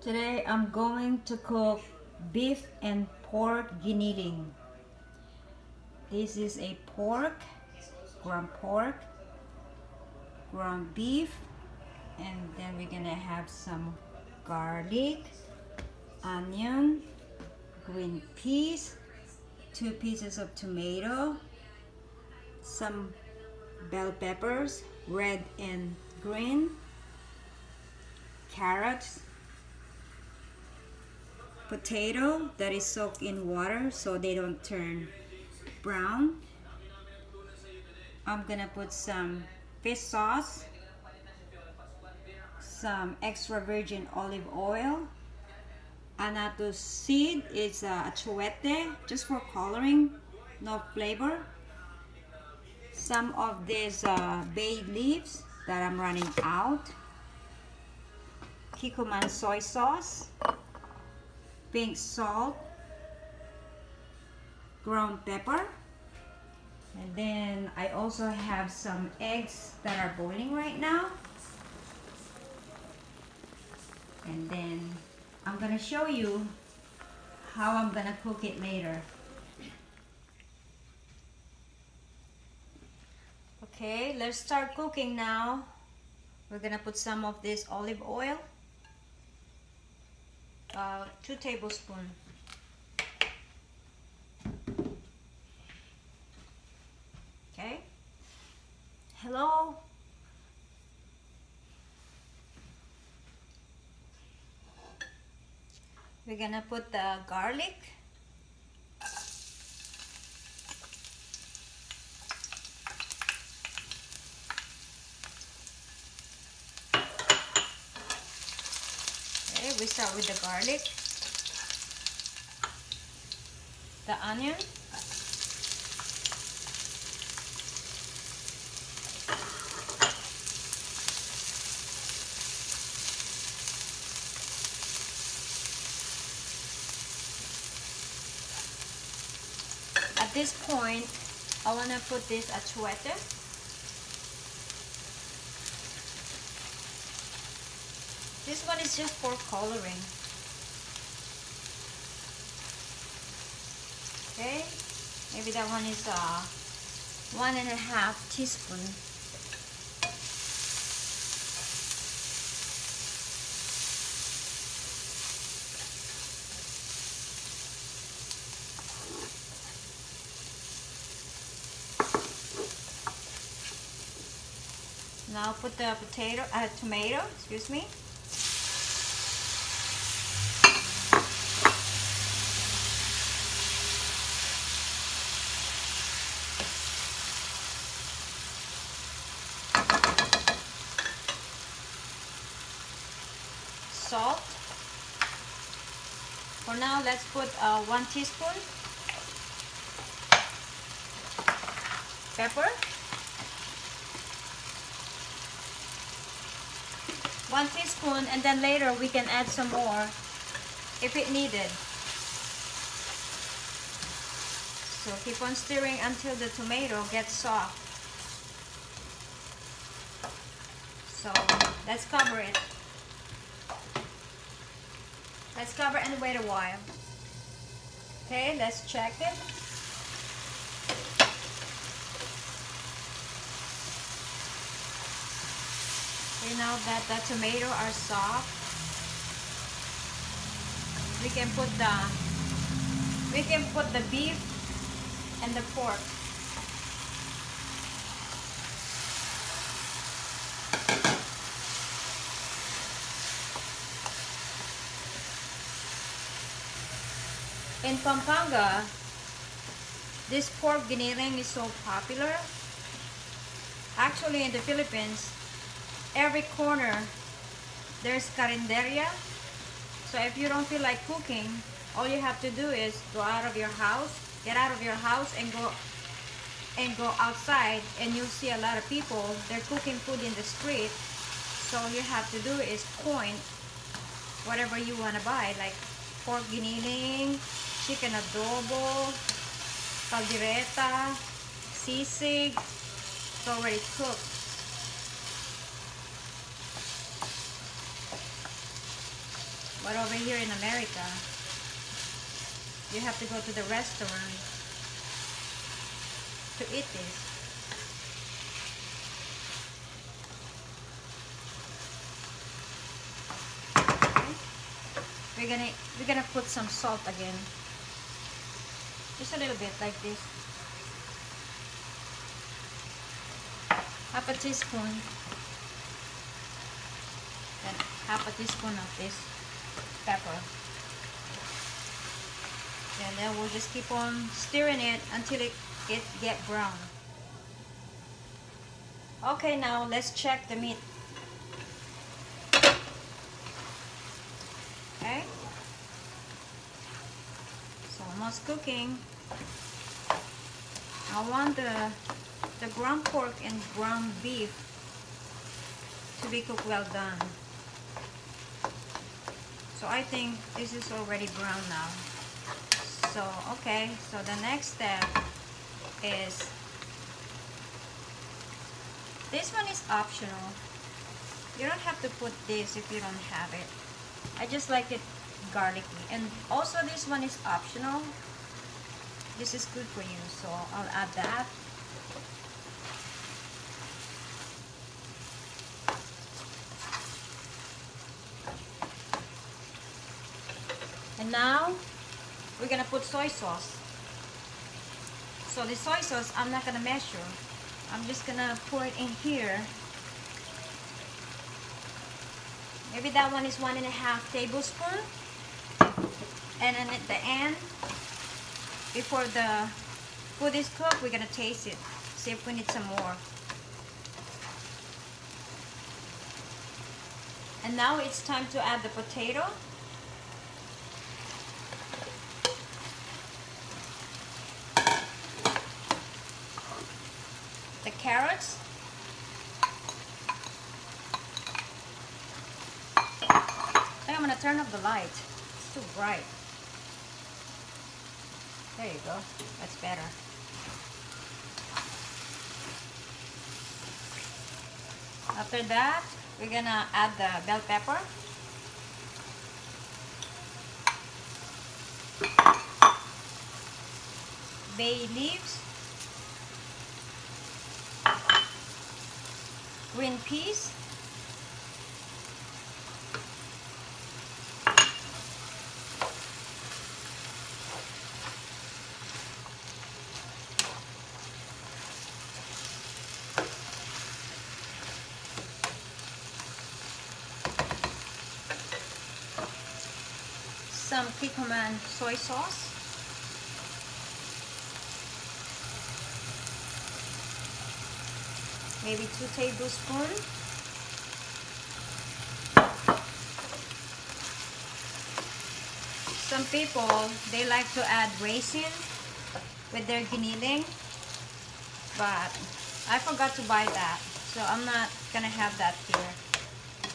Today I'm going to cook beef and pork giniling. This is a pork, ground beef, and then we're gonna have some garlic, onion, green peas, 2 pieces of tomato, some bell peppers, red and green, carrots, potato that is soaked in water so they don't turn brown. I'm gonna put some fish sauce, some extra virgin olive oil, annatto seed is achuete, just for coloring, no flavor. Some of these bay leaves that I'm running out, Kikkoman soy sauce, pink salt, ground pepper, and then I also have some eggs that are boiling right now. And then I'm gonna show you how I'm gonna cook it later. Okay, let's start cooking now. We're gonna put some of this olive oil, 2 tablespoons. Okay. Hello. We're gonna put the garlic. Okay, we start with the garlic, the onion, at this point I want to put this achuete. This one is just for coloring. Okay, maybe that one is 1.5 teaspoon. Now put the tomato, excuse me. Salt. For now, let's put 1 teaspoon. Pepper. 1 teaspoon, and then later we can add some more if it needed. So keep on stirring until the tomato gets soft. So let's cover it. Let's cover and wait a while. Okay, let's check it. Okay, now that the tomato are soft, we can put the beef and the pork. In Pampanga, this pork giniling is so popular. Actually, in the Philippines, every corner there's carinderia. So if you don't feel like cooking, all you have to do is go out of your house, get out of your house and go outside, and you'll see a lot of people, they're cooking food in the street. So all you have to do is point whatever you want to buy, like pork giniling, chicken adobo, caldereta, sisig. It's already cooked. But over here in America, you have to go to the restaurant to eat this. Okay. We're gonna put some salt again. Just a little bit like this. Half a teaspoon. Then half a teaspoon of this pepper. And then we'll just keep on stirring it until it get brown. Okay, now let's check the meat. Okay. So almost cooking. I want the ground pork and ground beef to be cooked well done. So I think this is already brown now. So okay, so the next step is, this one is optional. You don't have to put this if you don't have it. I just like it garlicky. And also this one is optional. This is good for you, so I'll add that. And now we're gonna put soy sauce. So the soy sauce, I'm not gonna measure. I'm just gonna pour it in here. Maybe that one is 1.5 tablespoons. And then at the end, before the food is cooked, we're gonna taste it. See if we need some more. And now it's time to add the potato. The carrots. I think I'm gonna turn off the light. It's too bright. There you go. That's better. After that, we're gonna add the bell pepper. Bay leaves. Green peas. Some Kikkoman soy sauce. Maybe 2 tablespoons. Some people, they like to add raisin with their giniling, but I forgot to buy that, so I'm not gonna have that here.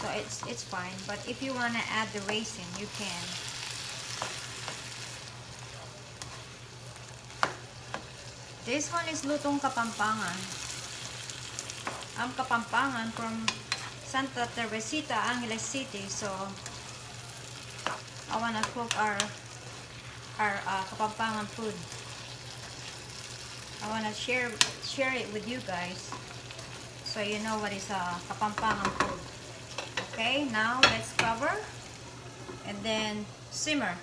So it's fine, but if you wanna add the raisin, you can. This one is Lutong Kapampangan. I'm Kapampangan from Santa Teresita, Angeles City, so I wanna cook our Kapampangan food. I wanna share it with you guys, so you know what is Kapampangan food. Okay, now let's cover and then simmer.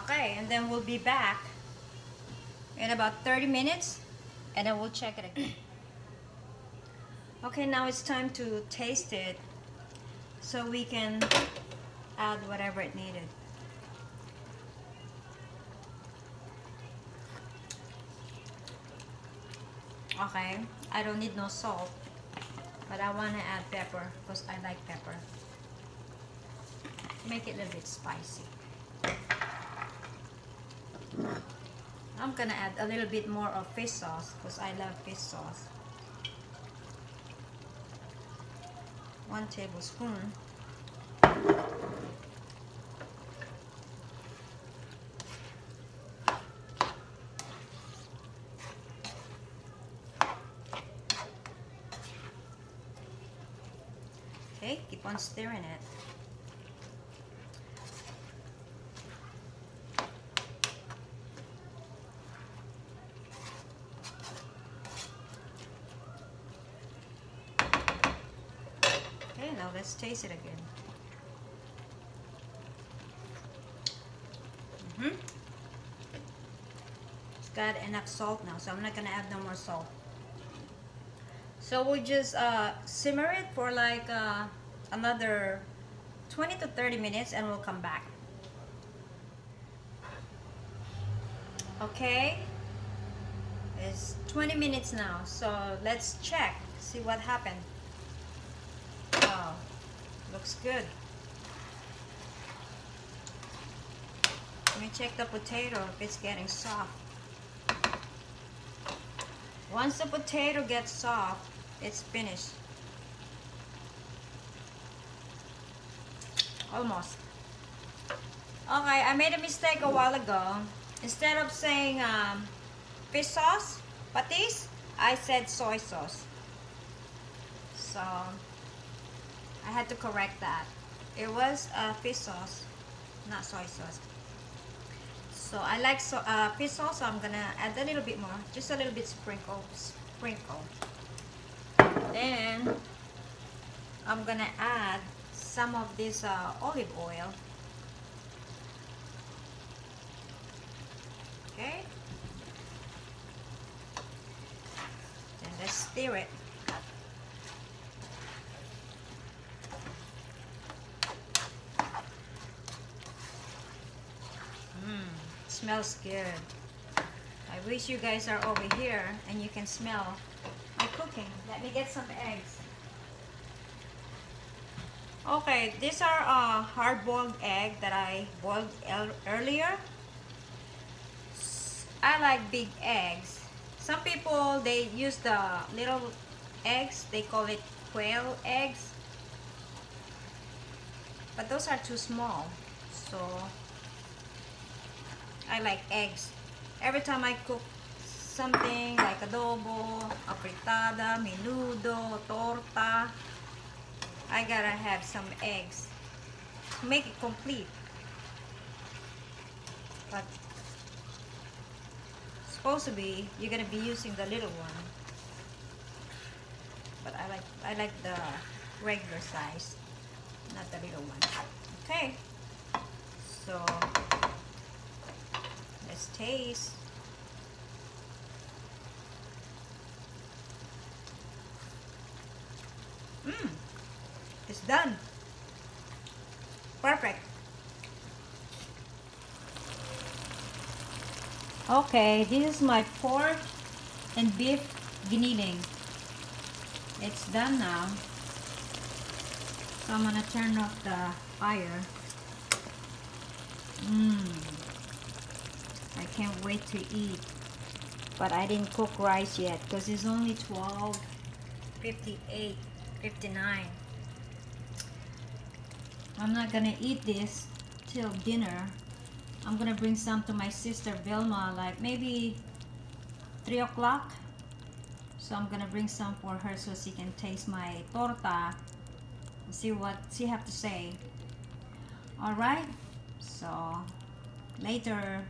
Okay, and then we'll be back in about 30 minutes and then we'll check it again. Okay, now it's time to taste it so we can add whatever it needed. Okay, I don't need no salt, but I want to add pepper because I like pepper. Make it a little bit spicy. I'm gonna add a little bit more of fish sauce because I love fish sauce. 1 tablespoon. Okay, keep on stirring it. Okay, now let's taste it again. It's got enough salt now, so I'm not gonna add no more salt. So we'll just simmer it for like another 20 to 30 minutes and we'll come back. Okay, it's 20 minutes now, so let's check, see what happened. Oh, looks good. Let me check the potato if it's getting soft. Once the potato gets soft, it's finished. Almost. Okay, I made a mistake a while ago. Instead of saying fish sauce, patis, I said soy sauce. So I had to correct that. It was fish sauce, not soy sauce. So I like fish sauce, so I'm gonna add a little bit more, just a little bit sprinkle. Then I'm gonna add some of this olive oil. Okay. Then let's stir it. Smells good. I wish you guys are over here and you can smell my cooking. Let me get some eggs. Okay, these are hard-boiled egg that I boiled earlier. I like big eggs. Some people, they use the little eggs. They call it quail eggs. But those are too small. So I like eggs. Every time I cook something like adobo, afritada, menudo, torta, I gotta have some eggs to make it complete. But supposed to be you're gonna be using the little one. But I like the regular size, not the little one. Okay. So let's taste. It's done. Perfect. Okay, this is my pork and beef giniling. It's done now. So I'm gonna turn off the fire. I can't wait to eat. But I didn't cook rice yet because it's only 12:58, 59. I'm not gonna eat this till dinner. I'm gonna bring some to my sister Vilma, like maybe 3 o'clock. So I'm gonna bring some for her so she can taste my torta and see what she have to say. All right, so later.